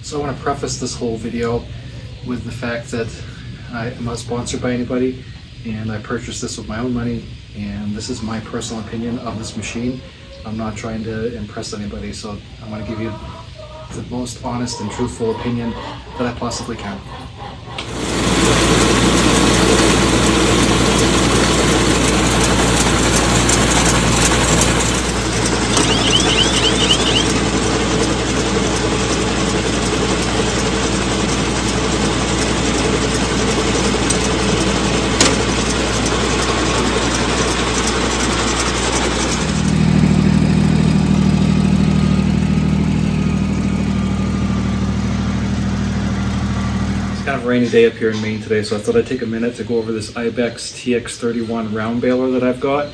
So I want to preface this whole video with the fact that I am not sponsored by anybody, and I purchased this with my own money, and this is my personal opinion of this machine. I'm not trying to impress anybody, so I want to give you the most honest and truthful opinion that I possibly can. Kind of a rainy day up here in Maine today, so I thought I'd take a minute to go over this IBEX TX 31 round baler that I've got.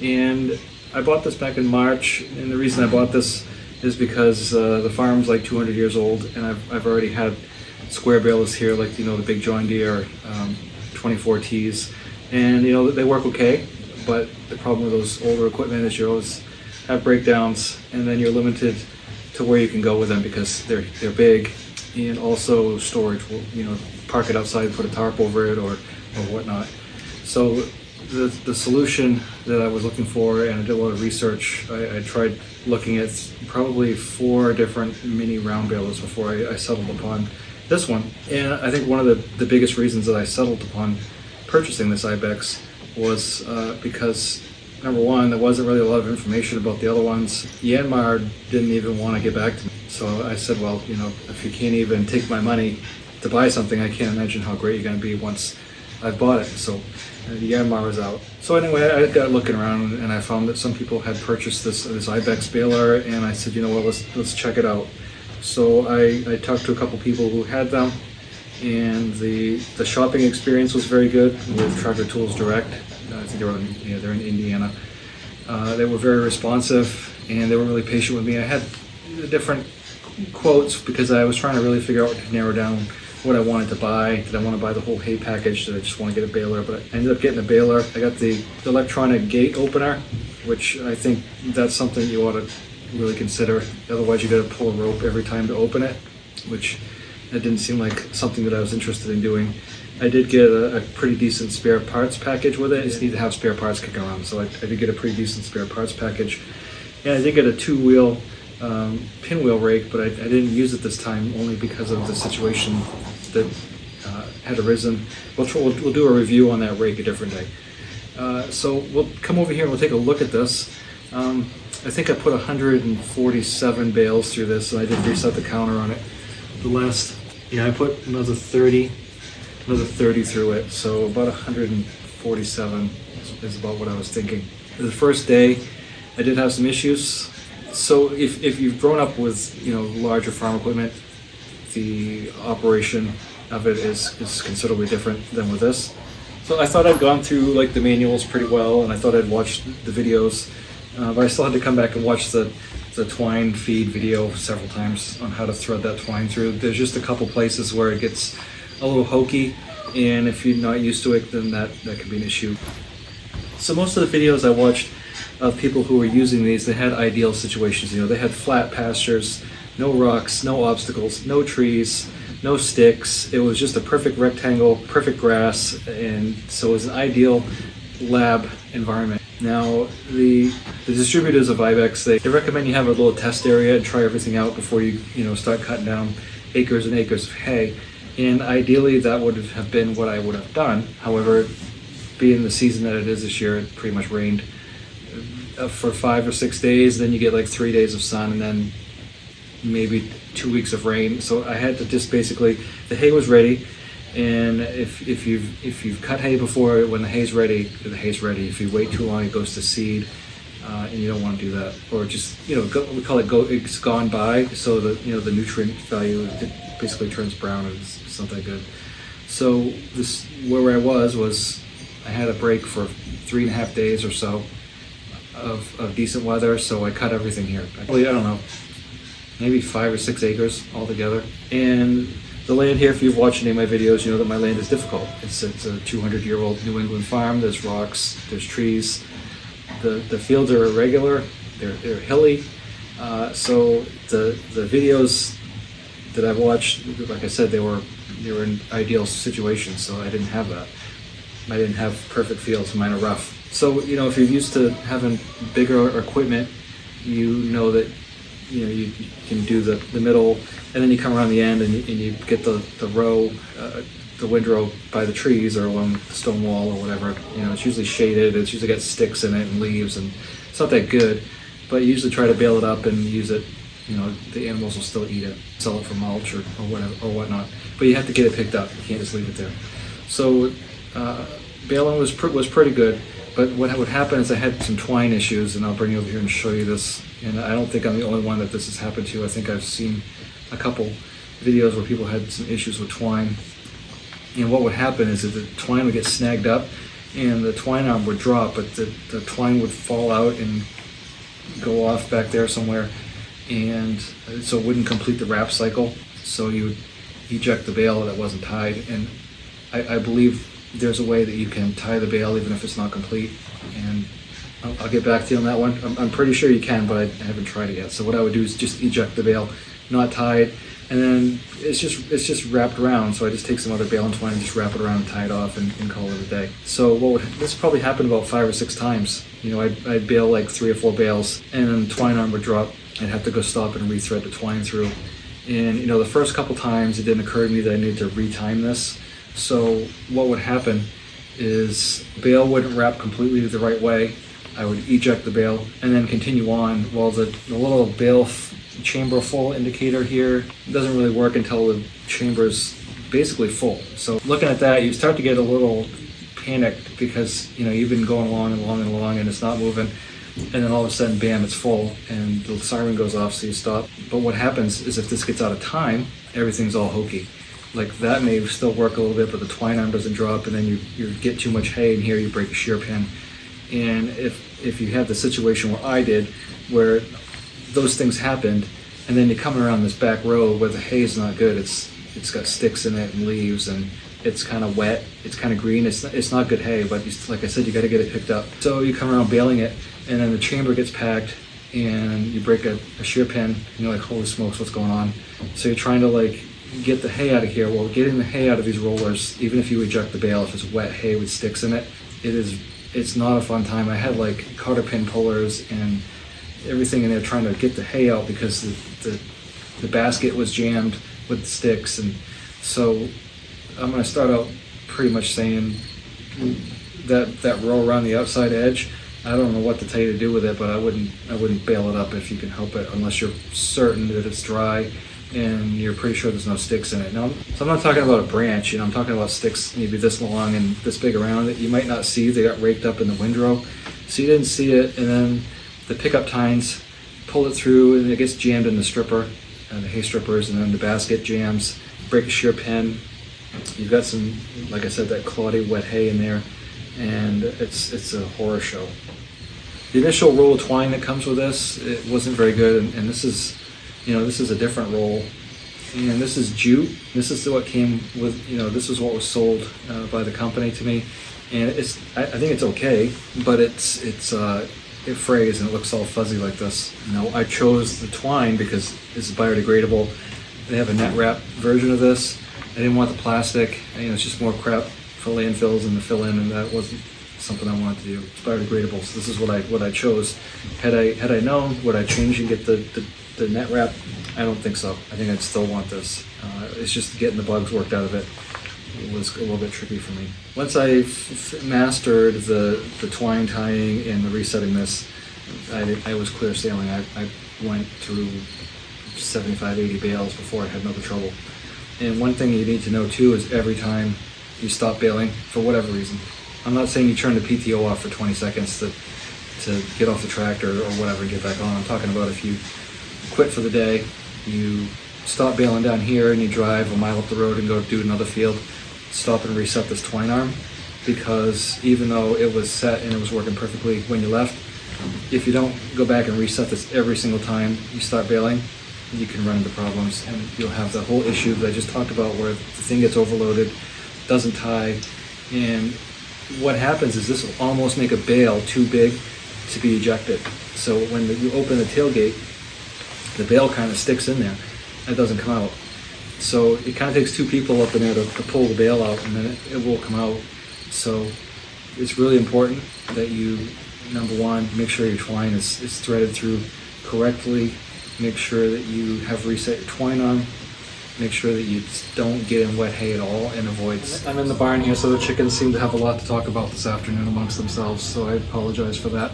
And I bought this back in March, and the reason I bought this is because the farm's like 200 years old, and I've already had square balers here, like the big John Deere 24Ts, and they work okay. But the problem with those older equipment is you always have breakdowns, and then you're limited to where you can go with them because they're big. And also storage, park it outside, put a tarp over it or whatnot. So the solution that I was looking for, and I did a lot of research, I tried looking at probably 4 different mini round balers before I settled upon this one. And I think one of the biggest reasons that I settled upon purchasing this IBEX was because, number one, there wasn't really a lot of information about the other ones. Yanmar didn't even want to get back to me. So I said, well, if you can't even take my money to buy something, I can't imagine how great you're going to be once I've bought it. So the Yanmar was out. So anyway, I got looking around, and I found that some people had purchased this IBEX baler, and I said, let's check it out. So I talked to a couple people who had them, and the shopping experience was very good with Tractor Tools Direct. I think they're in Indiana. They were very responsive, and they were really patient with me. I had different quotes because I was trying to really figure out, narrow down what I wanted to buy. Did I want to buy the whole hay package? Did I just want to get a baler? But I ended up getting a baler. I got the electronic gate opener, which I think that's something you ought to really consider. Otherwise, you got to pull a rope every time to open it, which that didn't seem like something that I was interested in doing. I did get a pretty decent spare parts package with it. I just need to have spare parts kicking around, so I did get a pretty decent spare parts package. And I did get a 2-wheel pinwheel rake, but I didn't use it this time only because of the situation that had arisen. We'll do a review on that rake a different day. So we'll come over here and we'll take a look at this. I think I put 147 bales through this, and I did reset the counter on it. I put another 30 through it, so about 147 is about what I was thinking. The first day, I did have some issues. So if you've grown up with larger farm equipment, the operation of it is considerably different than with this. So I thought I'd gone through the manuals pretty well, and I thought I'd watched the videos, but I still had to come back and watch the twine feed video several times on how to thread that twine through. There's just a couple places where it gets a little hokey, and if you're not used to it, then that could be an issue. So most of the videos I watched of people who were using these, they had ideal situations. They had flat pastures, no rocks, no obstacles, no trees, no sticks. It was just a perfect rectangle, perfect grass, and so it was an ideal lab environment. Now, the distributors of IBEX, they recommend you have a little test area and try everything out before you start cutting down acres and acres of hay. And ideally, that would have been what I would have done. However, being the season that it is this year, it pretty much rained for 5 or 6 days. Then you get 3 days of sun, and then maybe 2 weeks of rain. So I had to just basically, the hay was ready. And if you've cut hay before, when the hay's ready, the hay's ready. If you wait too long, it goes to seed, and you don't want to do that. Or just we call it it's gone by. So the nutrient value basically turns brown, and it's not that good. So where I was I had a break for 3.5 days or so of decent weather. So I cut everything here. I don't know, maybe 5 or 6 acres altogether. And the land here, if you've watched any of my videos, you know that my land is difficult. It's a 200-year-old New England farm. There's rocks, there's trees. The fields are irregular, they're hilly. So the videos that I've watched, like I said, they were in ideal situations, so I didn't have that. I didn't have perfect fields, mine are rough. So, you know, if you're used to having bigger equipment, you know that, you know, you can do the middle, and then you come around the end and you get the row, the windrow by the trees or along the stone wall or whatever. You know, it's usually shaded, it's usually got sticks in it and leaves, and it's not that good, but you usually try to bale it up and use it. You know, the animals will still eat it, sell it for mulch or whatever or whatnot. But you have to get it picked up. You can't just leave it there. So baling was pretty good. But what would happen is I had some twine issues, and I'll bring you over here and show you this. And I don't think I'm the only one that this has happened to. I think I've seen a couple videos where people had some issues with twine. And what would happen is that the twine would get snagged up, and the twine arm would drop, but the twine would fall out and go off back there somewhere, and so it wouldn't complete the wrap cycle. So you would eject the bale that wasn't tied, and I believe there's a way that you can tie the bale even if it's not complete, and I'll get back to you on that one. I'm pretty sure you can, but I haven't tried it yet. So what I would do is just eject the bale, not tied, and then it's just wrapped around. So I just take some other bale and twine and just wrap it around and tie it off and call it a day. So this probably happened about 5 or 6 times. You know, I'd bale like 3 or 4 bales, and then the twine arm would drop. I'd have to go stop and rethread the twine through. And you know, the first couple times it didn't occur to me that I needed to retime this. So what would happen is the bale wouldn't wrap completely the right way. I would eject the bale and then continue on. Well, the little bale chamber full indicator here doesn't really work until the chamber is basically full. So looking at that, you start to get a little panicked because, you know, you've been going along and along and along and it's not moving, and then all of a sudden, bam, it's full and the siren goes off, so you stop. But what happens is if this gets out of time, everything's all hokey. Like that may still work a little bit, but the twine arm doesn't drop, and then you get too much hay in here, you break a shear pin. And if you have the situation where I did, where those things happened, and then you come around this back row where the hay is not good, it's got sticks in it and leaves, and it's kind of wet, it's kind of green, it's not good hay, but like I said, you got to get it picked up. So you come around baling it, and then the chamber gets packed, and you break a shear pin, and you're like, holy smokes, what's going on? So you're trying to like get the hay out of here. Well, getting the hay out of these rollers, even if you eject the bale, if it's wet hay with sticks in it, it's not a fun time. I had like cotter pin pullers and everything in there trying to get the hay out because the basket was jammed with sticks. And so I'm going to start out pretty much saying that row around the outside edge, I don't know what to tell you to do with it, but I wouldn't bale it up if you can help it, unless you're certain that it's dry and you're pretty sure there's no sticks in it. Now, so I'm not talking about a branch, you know, I'm talking about sticks maybe this long and this big around that you might not see. They got raked up in the windrow, so you didn't see it, and then the pickup tines pull it through and it gets jammed in the stripper, the hay strippers, and then the basket jams, break a shear pin. You've got some, like I said, that cloddy wet hay in there, and it's a horror show. The initial roll of twine that comes with this, it wasn't very good, and this is, you know, this is a different roll, and this is jute. This is what came with, you know, this is what was sold by the company to me, and I think it's okay, but it frays and it looks all fuzzy like this. You know, I chose the twine because it's biodegradable. They have a net wrap version of this. I didn't want the plastic. You know, it's just more crap for landfills and to fill in, and that wasn't something I wanted to do. It's biodegradable, so this is what I chose. Had I known, would I change and get the net wrap? I don't think so. I think I'd still want this. It's just getting the bugs worked out of it. It was a little bit tricky for me. Once I mastered the twine tying and the resetting this, I was clear sailing. I went through 75, 80 bales before I had no trouble. And one thing you need to know too is every time you stop baling, for whatever reason, I'm not saying you turn the PTO off for 20 seconds to get off the tractor or whatever and get back on. I'm talking about if you quit for the day, you stop baling down here and you drive a mile up the road and go do another field, stop and reset this twine arm, because even though it was set and it was working perfectly when you left, if you don't go back and reset this every single time you start baling, you can run into problems, and you'll have the whole issue that I just talked about where the thing gets overloaded, doesn't tie, and what happens is this will almost make a bale too big to be ejected. So when you open the tailgate, the bale kind of sticks in there. It doesn't come out. So it kind of takes two people up in there to pull the bail out, and then it will come out. So it's really important that you, number one, make sure your twine is threaded through correctly. Make sure that you have reset your twine on. Make sure that you don't get in wet hay at all and avoid... I'm in the barn here, so the chickens seem to have a lot to talk about this afternoon amongst themselves, so I apologize for that.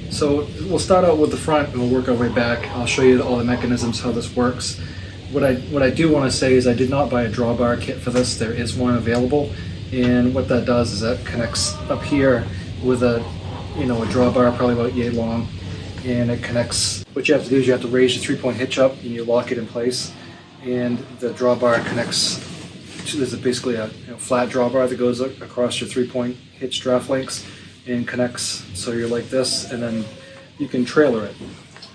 So we'll start out with the front and we'll work our way back. I'll show you all the mechanisms, how this works. What I do want to say is I did not buy a drawbar kit for this. There is one available, and what that does is that connects up here with a drawbar probably about yay long, and it connects. What you have to do is you have to raise your 3-point hitch up and you lock it in place, and the drawbar connects. There's basically a flat drawbar that goes across your 3-point hitch draft links and connects, so you're like this, and then you can trailer it.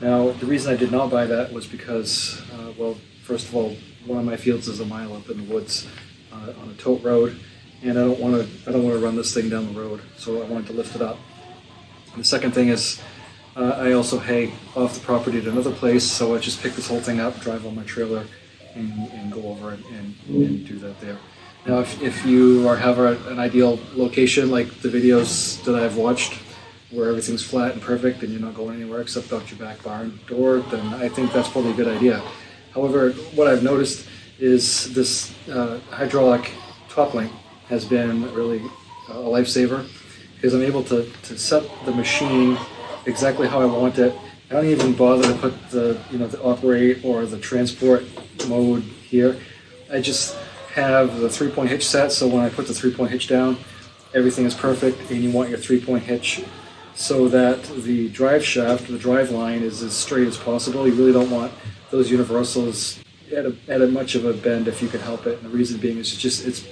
Now, the reason I did not buy that was because, well, first of all, one of my fields is a mile up in the woods on a tote road, and I don't want to run this thing down the road, so I wanted to lift it up. And the second thing is, I also hay off the property at another place, so I just pick this whole thing up, drive on my trailer, and go over it and do that there. Now, if you have an ideal location, like the videos that I've watched, where everything's flat and perfect and you're not going anywhere except out your back barn door, then I think that's probably a good idea. However, what I've noticed is this hydraulic top link has been really a lifesaver, because I'm able to set the machine exactly how I want it. I don't even bother to put the operate or the transport mode here. I just have the 3-point hitch set, so when I put the 3-point hitch down, everything is perfect, and you want your 3-point hitch so that the drive shaft, the drive line, is as straight as possible. You really don't want those universals at a much of a bend if you can help it. And the reason being is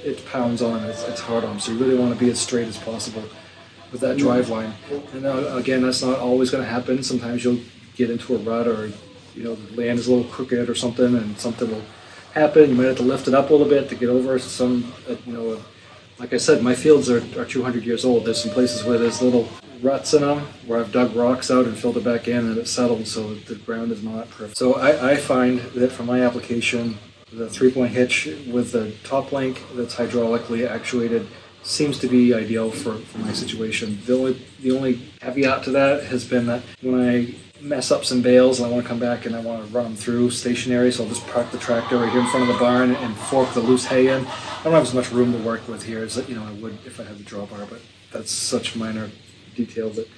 it pounds on, it's hard on, so you really want to be as straight as possible with that drive line. And now, again, that's not always going to happen. Sometimes you'll get into a rut, or the land is a little crooked or something, and something will happen. You might have to lift it up a little bit to get over some, like I said, my fields are 200 years old. There's some places where there's little ruts in them, where I've dug rocks out and filled it back in, and it's settled, so the ground is not perfect. So I find that for my application, the 3-point hitch with the top link that's hydraulically actuated seems to be ideal for my situation. The only caveat to that has been that when I mess up some bales and I want to come back and I want to run them through stationary, so I'll just park the tractor right here in front of the barn and fork the loose hay in. I don't have as much room to work with here as I would if I had the drawbar, but that's such minor detail that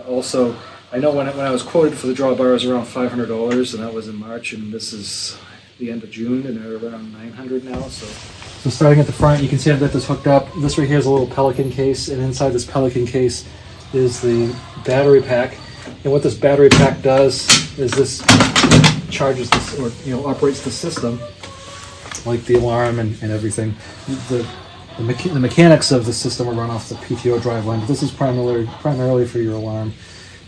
also I know when I was quoted for the drawbar, it was around $500, and that was in March, and this is the end of June, and they're around $900 now. So starting at the front, you can see I've got this hooked up. This right here is a little Pelican case, and inside this Pelican case is the battery pack. And what this battery pack does is this charges this, or operates the system, like the alarm and everything. The mechanics of the system are run off the PTO drive line, but this is primarily for your alarm.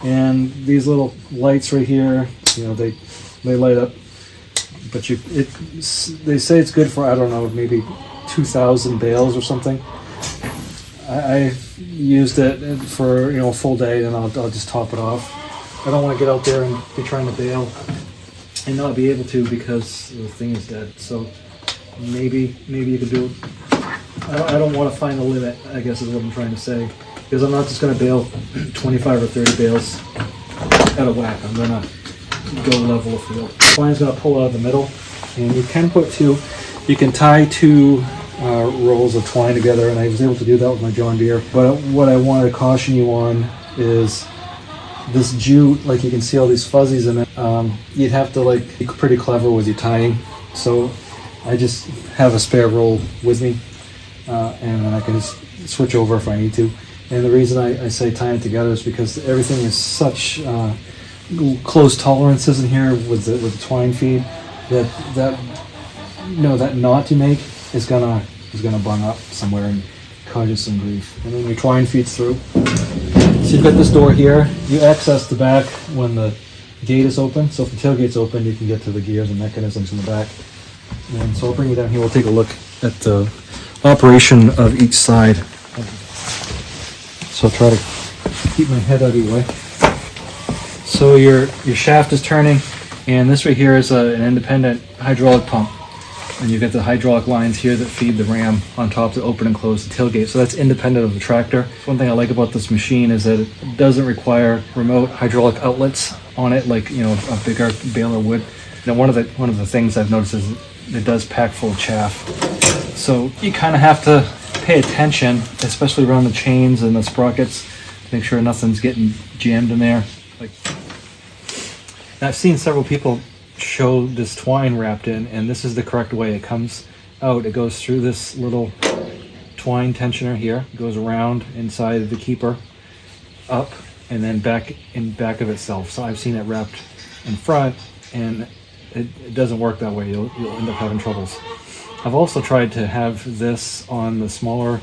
And these little lights right here, they light up. But they say it's good for, I don't know, maybe 2,000 bales or something. I used it for a full day, and I'll just top it off. I don't want to get out there and be trying to bail and not be able to because the thing is dead. So maybe you could do it. I don't want to find a limit, I guess is what I'm trying to say, because I'm not just going to bail 25 or 30 bales at a whack. I'm going to go level of field. The twine's going to pull out of the middle, and you can tie two rolls of twine together, and I was able to do that with my John Deere. But what I want to caution you on is this jute, like you can see all these fuzzies in it. You'd have to be pretty clever with your tying. So I just have a spare roll with me, and then I can just switch over if I need to. And the reason I say tie it together is because everything is such close tolerances in here with the twine feed that knot you make is gonna bung up somewhere and cause you some grief. And then your twine feeds through. So you've got this door here. You access the back when the gate is open. So if the tailgate's open, you can get to the gears and mechanisms in the back. And so I'll bring you down here. We'll take a look at the operation of each side. So I'll try to keep my head out of your way. So your shaft is turning, and this right here is an independent hydraulic pump. And you've got the hydraulic lines here that feed the ram on top to open and close the tailgate. So that's independent of the tractor. One thing I like about this machine is that it doesn't require remote hydraulic outlets on it like, you know, a bigger baler would. Now, one of the things I've noticed is it does pack full of chaff. So you kind of have to pay attention, especially around the chains and the sprockets, make sure nothing's getting jammed in there. Like, I've seen several people show this twine wrapped in, and this is the correct way. It comes out, it goes through this little twine tensioner here, goes around inside of the keeper, up, and then back of itself. So I've seen it wrapped in front, and it doesn't work that way. You'll end up having troubles. I've also tried to have this on the smaller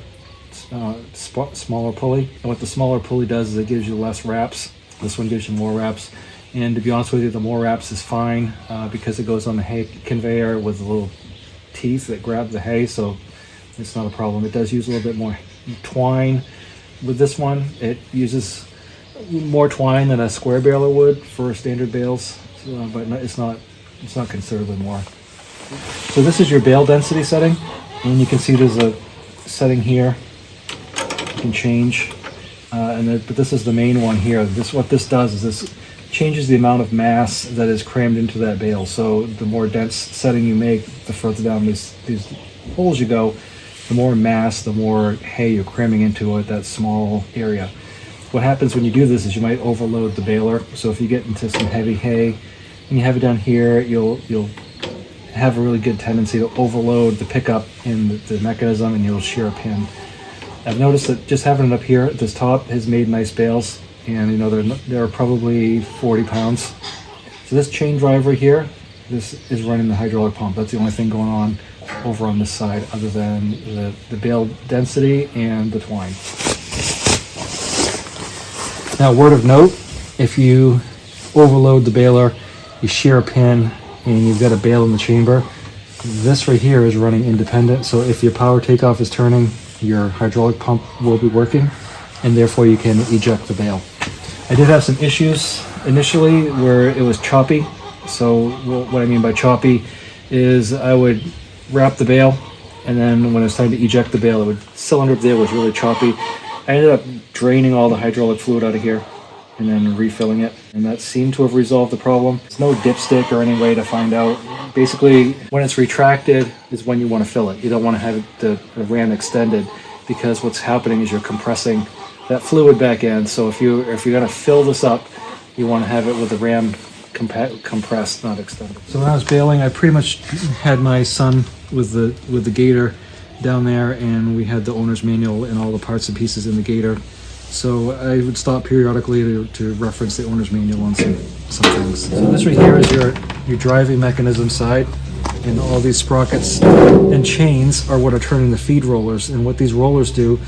pulley, and what the smaller pulley does is it gives you less wraps. This one gives you more wraps. And to be honest with you, the more wraps is fine because it goes on the hay conveyor with little teeth that grab the hay, so it's not a problem. It does use a little bit more twine. With this one, it uses more twine than a square baler would for standard bales, but it's not considerably more. So this is your bale density setting, and you can see there's a setting here you can change, but this is the main one here. What this does is this changes the amount of mass that is crammed into that bale. So the more dense setting you make, the further down these holes you go, the more mass, the more hay you're cramming into that small area. What happens when you do this is you might overload the baler. So if you get into some heavy hay and you have it down here, you'll have a really good tendency to overload the pickup in the mechanism, and you'll shear a pin. I've noticed that just having it up here at this top has made nice bales. And you know, they're probably 40 pounds. So this chain driver here, this is running the hydraulic pump. That's the only thing going on over on this side other than the bale density and the twine. Now, word of note, if you overload the baler, you shear a pin, and you've got a bale in the chamber, this right here is running independent. So if your power takeoff is turning, your hydraulic pump will be working, and therefore you can eject the bale. I did have some issues initially where it was choppy. So what I mean by choppy is I would wrap the bale, and then when it was time to eject the bale, the cylinder there was really choppy. I ended up draining all the hydraulic fluid out of here and then refilling it, and that seemed to have resolved the problem. There's no dipstick or any way to find out. Basically, when it's retracted is when you want to fill it. You don't want to have the ram extended, because what's happening is you're compressing that fluid back in. So if you're going to fill this up, you want to have it with the ram compressed, not extended. So when I was baling, I pretty much had my son with the gator down there, and we had the owner's manual and all the parts and pieces in the gator. So I would stop periodically to reference the owner's manual on some things. So this right here is your driving mechanism side, and all these sprockets and chains are what are turning the feed rollers. And what these rollers do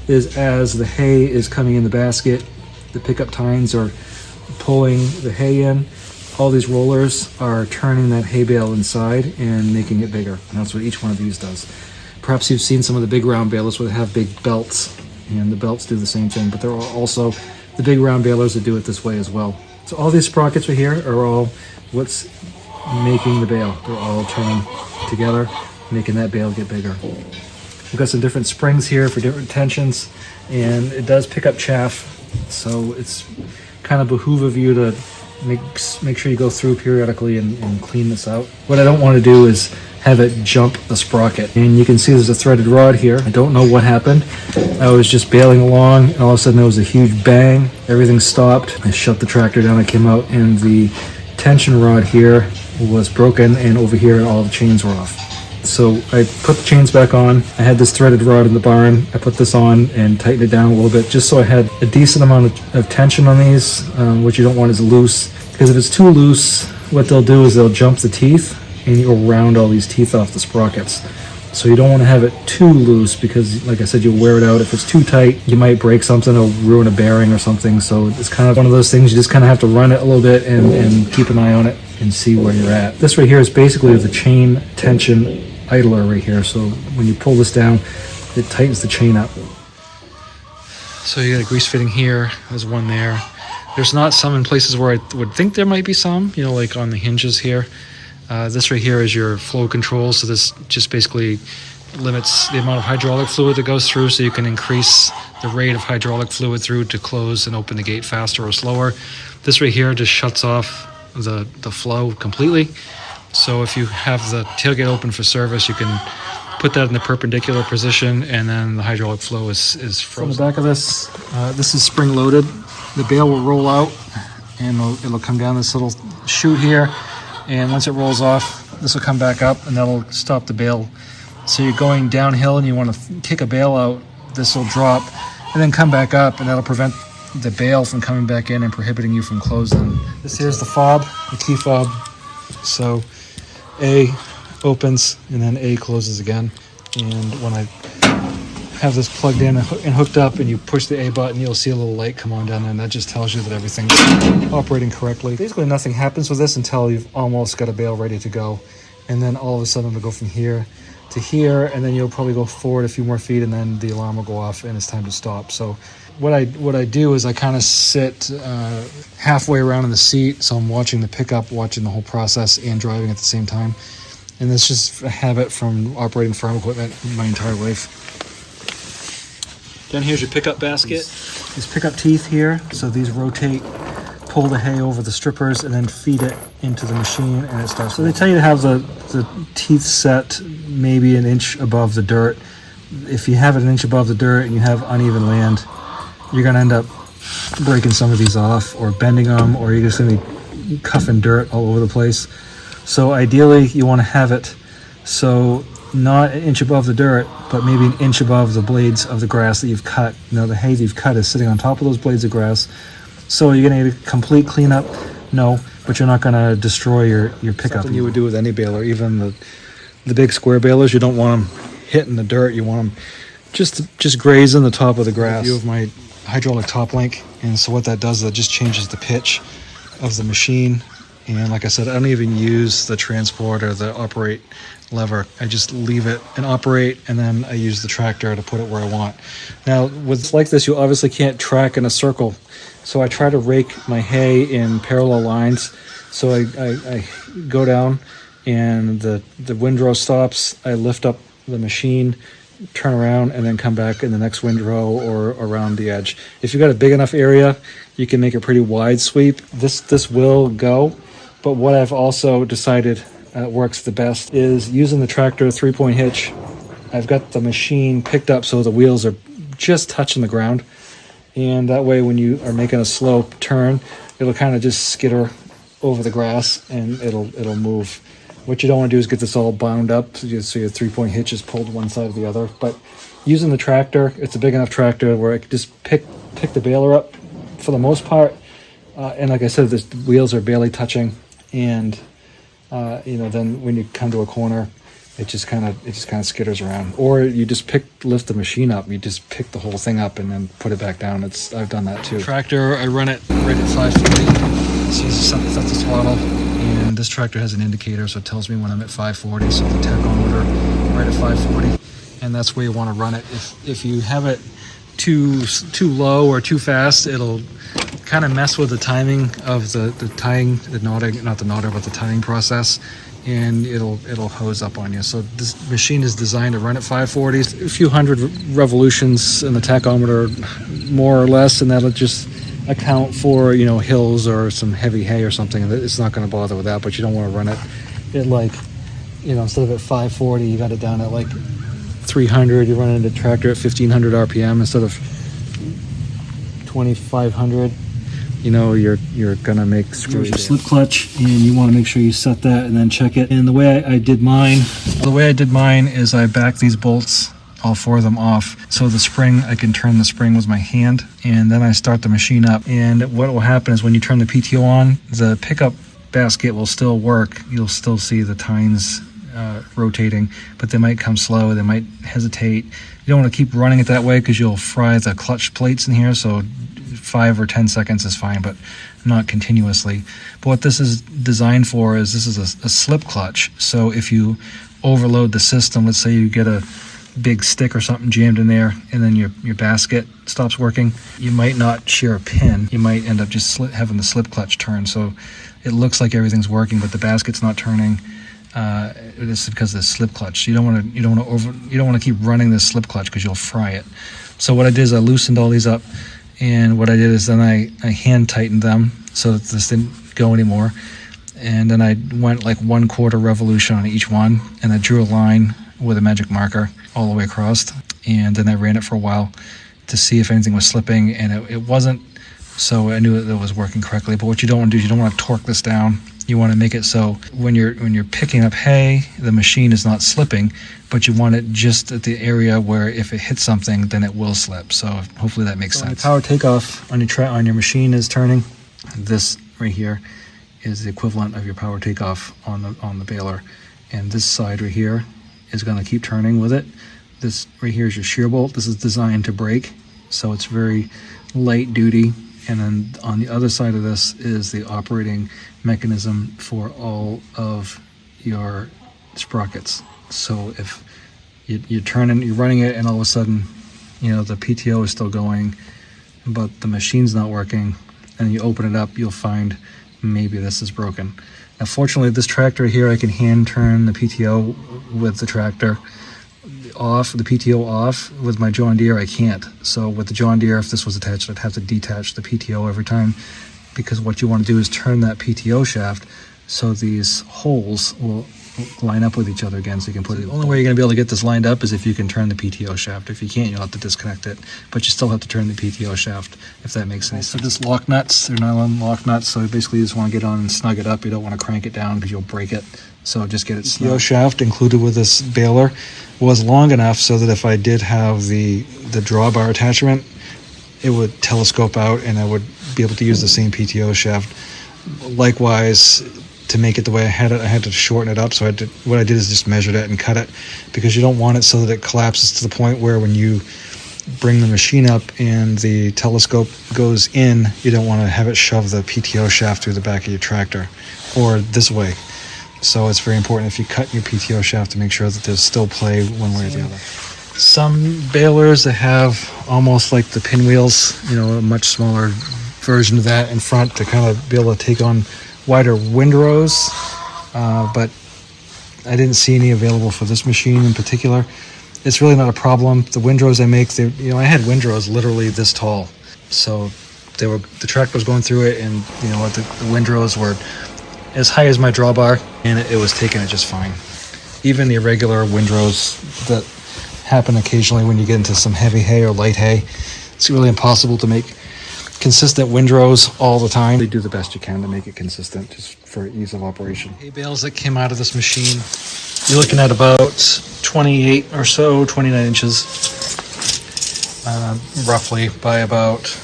is, as the hay is coming in the basket, the pickup tines are pulling the hay in. All these rollers are turning that hay bale inside and making it bigger. And that's what each one of these does. Perhaps you've seen some of the big round balers where they have big belts, and the belts do the same thing, but there are also the big round balers that do it this way as well. So all these sprockets right here are all what's making the bale. They're all turning together, making that bale get bigger. We've got some different springs here for different tensions, and it does pick up chaff, so it's kind of behoove of you to make sure you go through periodically and clean this out. What I don't want to do is have it jump the sprocket. And you can see there's a threaded rod here. I don't know what happened. I was just baling along, and all of a sudden there was a huge bang. Everything stopped. I shut the tractor down. I came out, and the tension rod here was broken, and over here all the chains were off. So I put the chains back on. I had this threaded rod in the barn. I put this on and tightened it down a little bit, just so I had a decent amount of tension on these. What you don't want is loose, because if it's too loose, what they'll do is they'll jump the teeth, and you'll round all these teeth off the sprockets. So you don't want to have it too loose, because like I said, you'll wear it out. If it's too tight, you might break something or ruin a bearing or something. So it's kind of one of those things, you just kind of have to run it a little bit and keep an eye on it and see where you're at. This right here is basically the chain tension idler right here. So when you pull this down, it tightens the chain up. So you got a grease fitting here, there's one there. There's not some in places where I would think there might be some, you know, like on the hinges here. This right here is your flow control. So this just basically limits the amount of hydraulic fluid that goes through, so you can increase the rate of hydraulic fluid through to close and open the gate faster or slower. This right here just shuts off the flow completely. So if you have the tailgate open for service, you can put that in the perpendicular position, and then the hydraulic flow is frozen. On the back of this, this is spring loaded. The bale will roll out, and it'll come down this little chute here, and once it rolls off, this will come back up, and that'll stop the bale. So you're going downhill and you want to kick a bale out, this will drop and then come back up, and that'll prevent the bale from coming back in and prohibiting you from closing. This here's the fob, the key fob. So A opens and then A closes again. And when I have this plugged in and hooked up and you push the A button, you'll see a little light come on down there, and that just tells you that everything's operating correctly. Basically nothing happens with this until you've almost got a bale ready to go. And then all of a sudden it'll go from here to here, and then you'll probably go forward a few more feet, and then the alarm will go off and it's time to stop. So what I do is I kind of sit halfway around in the seat, so I'm watching the pickup, watching the whole process, and driving at the same time. And that's just a habit from operating farm equipment my entire life. Down here's your pickup basket. These pickup teeth here, so these rotate, pull the hay over the strippers, and then feed it into the machine, and it starts. So they tell you to have the teeth set maybe an inch above the dirt. If you have it an inch above the dirt and you have uneven land, you're going to end up breaking some of these off or bending them, or you're just going to be cuffing dirt all over the place. So ideally you want to have it so not an inch above the dirt, but maybe an inch above the blades of the grass that you've cut. You know, the hay that you've cut is sitting on top of those blades of grass. So you're going to get a complete cleanup? No, but you're not going to destroy your pickup. Something you would do with any baler, even the big square balers. You don't want them hitting the dirt. You want them just grazing the top of the grass. View of my hydraulic top link, and so what that does is it just changes the pitch of the machine. And like I said, I don't even use the transport or the operate lever. I just leave it and operate, and then I use the tractor to put it where I want. Now, with like this, you obviously can't track in a circle. So I try to rake my hay in parallel lines. So I go down, and the windrow stops. I lift up the machine, turn around, and then come back in the next windrow or around the edge. If you've got a big enough area, you can make a pretty wide sweep. This will go. But what I've also decided works the best is using the tractor 3-point hitch. I've got the machine picked up so the wheels are just touching the ground, and that way when you are making a slow turn, it'll kind of just skitter over the grass and it'll move. What you don't want to do is get this all bound up so your 3-point hitch is pulled one side or the other. But using the tractor, it's a big enough tractor where I can just pick the baler up for the most part, and like I said, the wheels are barely touching. And then when you come to a corner, it just kind of skitters around. Or you just lift the machine up. You just pick the whole thing up and then put it back down. I've done that too. Tractor, I run it right at 540. So you set the throttle, and this tractor has an indicator, so it tells me when I'm at 540. So the tachometer right at 540, and that's where you want to run it. If you have it too low or too fast, it'll kind of mess with the timing of the tying, the knotting, not the knotter, but the tying process, and it'll hose up on you. So this machine is designed to run at 540s, a few hundred revolutions in the tachometer, more or less, and that'll just account for hills or some heavy hay or something. It's not going to bother with that, but you don't want to run it at instead of at 540, you got it down at like 300. You run it in the tractor at 1500 RPM instead of 2500. You're gonna make screws. Your slip clutch, and you want to make sure you set that and then check it. And the way I did mine is I back these bolts, all 4 of them, off. So the spring, I can turn the spring with my hand, and then I start the machine up. And what will happen is when you turn the PTO on, the pickup basket will still work. You'll still see the tines rotating, but they might come slow. They might hesitate. You don't want to keep running it that way because you'll fry the clutch plates in here. So 5 or 10 seconds is fine, but not continuously. But what this is designed for is this is a slip clutch. So if you overload the system, let's say you get a big stick or something jammed in there, and then your basket stops working, you might not shear a pin. You might end up just having the slip clutch turn. So it looks like everything's working, but the basket's not turning. This is because of the slip clutch. You don't want to keep running this slip clutch because you'll fry it. So what I did is I loosened all these up, and what I did is then I hand tightened them so that this didn't go anymore. And then I went like 1/4 revolution on each one, and I drew a line with a magic marker all the way across. And then I ran it for a while to see if anything was slipping, and it wasn't. So I knew that it was working correctly. But what you don't want to do is you don't want to torque this down. You want to make it so when you're picking up hay, the machine is not slipping, but you want it just at the area where if it hits something, then it will slip. So hopefully that makes sense. When the power takeoff on your machine is turning, this right here is the equivalent of your power takeoff on the baler, and this side right here is going to keep turning with it. This right here is your shear bolt. This is designed to brake, so it's very light duty. And then on the other side of this is the operating mechanism for all of your sprockets. So if you're running it, and all of a sudden, the PTO is still going, but the machine's not working, and you open it up, you'll find maybe this is broken. Now, fortunately, this tractor here, I can hand turn the PTO with the tractor off, the PTO off. With my John Deere, I can't. So with the John Deere, if this was attached, I'd have to detach the PTO every time, because what you want to do is turn that PTO shaft so these holes will line up with each other again, so you can put it. The only way you're going to be able to get this lined up is if you can turn the PTO shaft. If you can't, you'll have to disconnect it, but you still have to turn the PTO shaft, if that makes any sense. So just lock nuts, they're nylon lock nuts, so basically you just want to get on and snug it up. You don't want to crank it down because you'll break it, so just get it snug. PTO shaft included with this baler was long enough so that if I did have the drawbar attachment, it would telescope out and I would be able to use the same PTO shaft. Likewise, to make it the way I had it, I had to shorten it up. So what I did is just measured it and cut it, because you don't want it so that it collapses to the point where when you bring the machine up and the telescope goes in, you don't want to have it shove the PTO shaft through the back of your tractor or this way. So it's very important if you cut your PTO shaft to make sure that there's still play one way or the other. Some balers that have almost like the pinwheels, a much smaller version of that in front to kind of be able to take on wider windrows, but I didn't see any available for this machine in particular. It's really not a problem. The windrows I make, I had windrows literally this tall, so the tractor was going through it, and the windrows were as high as my drawbar, and it was taking it just fine. Even the irregular windrows that happen occasionally when you get into some heavy hay or light hay, it's really impossible to make consistent windrows all the time. They do the best you can to make it consistent, just for ease of operation. Hay bales that came out of this machine, you're looking at about 28 or so, 29 inches, roughly, by about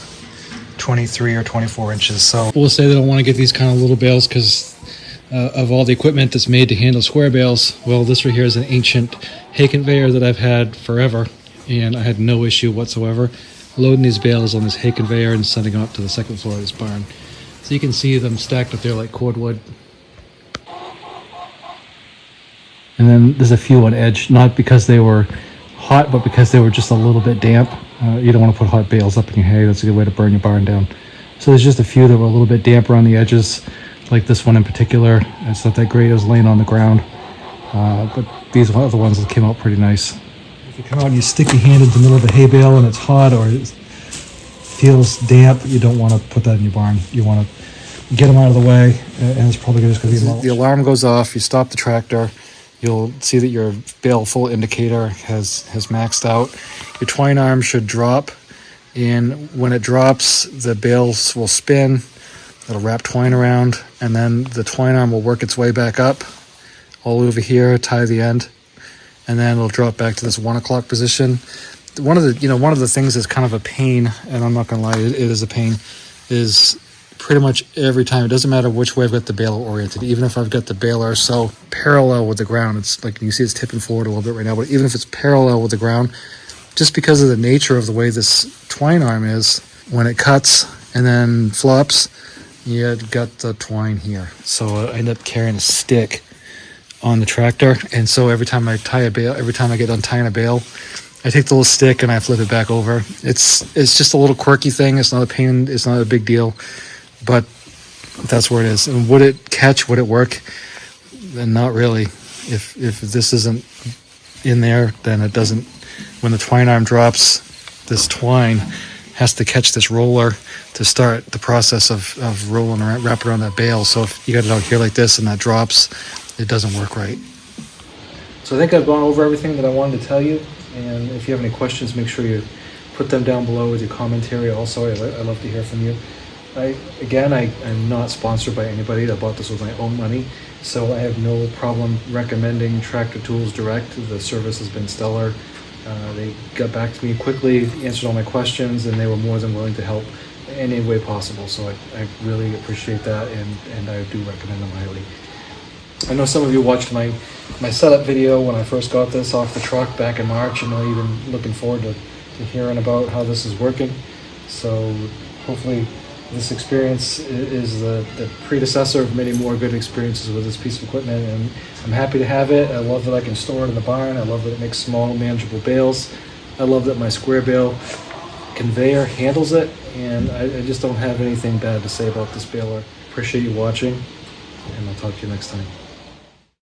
23 or 24 inches. So we'll say that I want to get these kind of little bales because of all the equipment that's made to handle square bales. Well, this right here is an ancient hay conveyor that I've had forever, and I had no issue whatsoever loading these bales on this hay conveyor and sending them up to the second floor of this barn. So you can see them stacked up there like cordwood. And then there's a few on edge, not because they were hot, but because they were just a little bit damp. You don't want to put hot bales up in your hay. That's a good way to burn your barn down. So there's just a few that were a little bit damp around the edges, like this one in particular. It's not that great. It was laying on the ground. But these are the ones that came out pretty nice. If you come out and you stick your hand into the middle of a hay bale and it's hot or it feels damp, you don't want to put that in your barn. You want to get them out of the way, and it's probably just going to be mulch. The alarm goes off, you stop the tractor, you'll see that your bale full indicator has maxed out. Your twine arm should drop, and when it drops, the bales will spin. It'll wrap twine around, and then the twine arm will work its way back up all over here, tie the end, and then it'll drop back to this 1 o'clock position. One of the things that's kind of a pain, and I'm not gonna lie, it is a pain, is pretty much every time, it doesn't matter which way I've got the baler oriented, even if I've got the baler so parallel with the ground, it's like you see it's tipping forward a little bit right now, but even if it's parallel with the ground, just because of the nature of the way this twine arm is, when it cuts and then flops, you got the twine here. So I end up carrying a stick on the tractor, and so every time I tie a bale, every time I get done tying a bale, I take the little stick and I flip it back over. It's just a little quirky thing. It's not a pain. It's not a big deal, but that's where it is. And would it catch? Would it work? And not really. If this isn't in there, then it doesn't. When the twine arm drops, this twine has to catch this roller to start the process of rolling around, wrap around that bale. So if you got it out here like this and that drops, it doesn't work right. So I think I've gone over everything that I wanted to tell you. And if you have any questions, make sure you put them down below with your commentary. Also, I love to hear from you. I'm not sponsored by anybody. I bought this with my own money, so I have no problem recommending Tractor Tools Direct. The service has been stellar. They got back to me quickly, answered all my questions, and they were more than willing to help in any way possible. So I really appreciate that, and I do recommend them highly. I know some of you watched my setup video when I first got this off the truck back in March. I know you've been looking forward to hearing about how this is working. So hopefully this experience is the predecessor of many more good experiences with this piece of equipment, and I'm happy to have it. I love that I can store it in the barn. I love that it makes small, manageable bales. I love that my square bale conveyor handles it, and I just don't have anything bad to say about this baler. Appreciate you watching, and I'll talk to you next time.